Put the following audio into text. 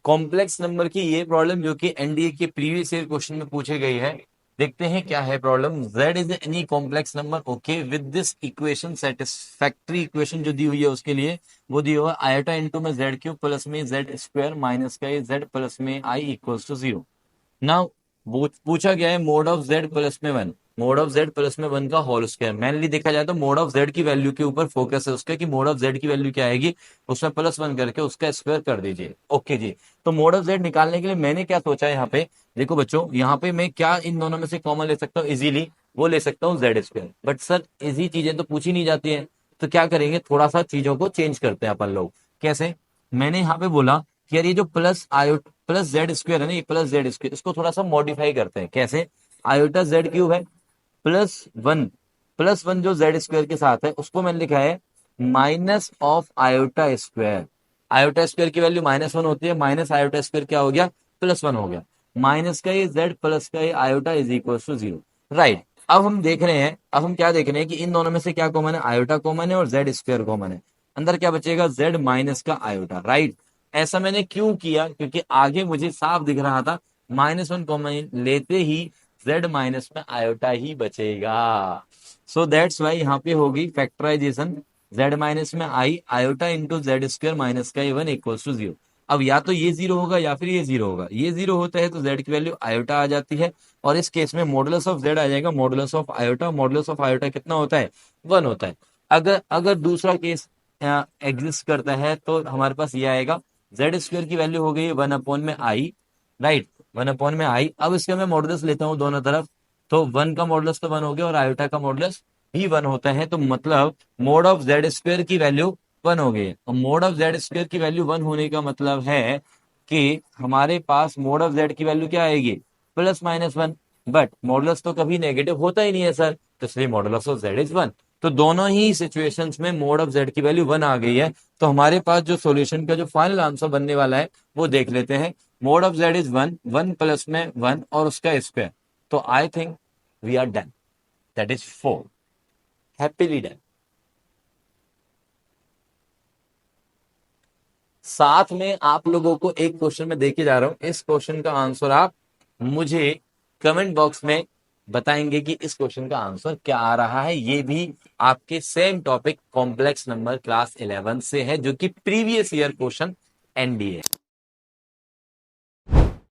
Complex number की ये problem जो कि एनडीए के प्रीवियस ईयर क्वेश्चन में पूछे गई है। देखते हैं क्या है problem. z is any complex number okay with this equation, satisfactory equation जो दी हुई है उसके लिए वो दी हुआ आयोटा इंटू में जेड क्यूब प्लस में जेड स्क्वायर माइनस का जेड प्लस में आई इक्वल्स टू 0। नाउ पूछा गया है मोड ऑफ जेड प्लस में 1, मोड ऑफ जेड प्लस में 1 का होल स्क्वायर। मेनली देखा जाए तो मोड ऑफ जेड की वैल्यू के ऊपर फोकस है उसका कि मोड ऑफ जेड की वैल्यू क्या आएगी, उसमें +1 करके उसका स्क्वायर कर दीजिए। ओके जी। तो मोड ऑफ जेड निकालने के लिए मैंने क्या सोचा है यहाँ पे, देखो बच्चों यहाँ पे मैं क्या इन दोनों में से कॉमन ले सकता हूँ इजीली, वो ले सकता हूँ Z square. But sir easy चीजें तो पूछी नहीं जाती है, तो क्या करेंगे थोड़ा सा चीजों को चेंज करते हैं अपन लोग। कैसे? मैंने यहाँ पे बोला कि यार ये जो प्लस जेड स्क्वायर है ना, ये प्लस जेड स्क्वायर, इसको थोड़ा सा मॉडिफाई करते हैं। कैसे? आयोटा जेड क्यूब है प्लस वन जो जेड स्क्वायर के साथ है उसको मैंने लिखा है minus of iota square. Iota square की वैल्यू -1 होती है, माइनस आयोटा स्क्वायर क्या हो गया, +1 हो गया। माइनस का ये जेड प्लस का ये iota is equal to 0। Right. अब हम देख रहे हैं, अब हम क्या देख रहे हैं कि इन दोनों में से क्या कॉमन है, आयोटा कॉमन है और जेड स्क्वायर कॉमन है। अंदर क्या बचेगा, जेड माइनस का आयोटा। राइट। ऐसा मैंने क्यों किया, क्योंकि आगे मुझे साफ दिख रहा था -1 कॉमन लेते ही जेड माइनस में आयोटा ही बचेगा। सो दैट्स वाई यहाँ पे होगी फैक्टराइजेशन जेड माइनस में I iota into Z square minus का 1 इक्वल्स टू 0। अब या तो ये 0 होगा या फिर ये 0 होगा। ये 0 होता है तो जेड की वैल्यू आयोटा आ जाती है, और इस केस में मॉडुलस ऑफ जेड आ जाएगा modulus of iota. Modulus of iota कितना होता है, 1 होता है। अगर अगर दूसरा केस एग्जिस्ट करता है तो हमारे पास ये आएगा, जेड स्क्वायर की वैल्यू हो गई 1/आई। राइट, 1/आई। अब इसके मैं मॉडुलस लेता हूँ दोनों तरफ, तो 1 का मॉडुलस तो 1 हो गया और आयोटा का मॉडुलस भी 1 होता है, तो मतलब मोड ऑफ जेड स्क्वायर की वैल्यू 1 हो गई है। और मोड ऑफ जेड स्क्वायर की वैल्यू 1 होने का मतलब है कि हमारे पास मोड ऑफ जेड की वैल्यू क्या आएगी, +-1। बट मॉडुलस तो कभी नेगेटिव होता ही नहीं है सर, तो इसलिए मॉडुलस ऑफ जेड इज 1। तो दोनों ही सिचुएशंस में मोड ऑफ जेड की वैल्यू 1 आ गई है। तो हमारे पास जो सॉल्यूशन का जो फाइनल आंसर बनने वाला है वो देख लेते हैं। Mod of Z is 1, 1 plus में 1 और उसका स्क्वायर। तो I think we are done, that is 4। Happily done. साथ में आप लोगों को एक क्वेश्चन में देके जा रहा हूं, इस क्वेश्चन का आंसर आप मुझे कमेंट बॉक्स में बताएंगे कि इस क्वेश्चन का आंसर क्या आ रहा है। ये भी आपके same topic complex number class 11 से है, जो कि प्रीवियस ईयर क्वेश्चन एनडीए।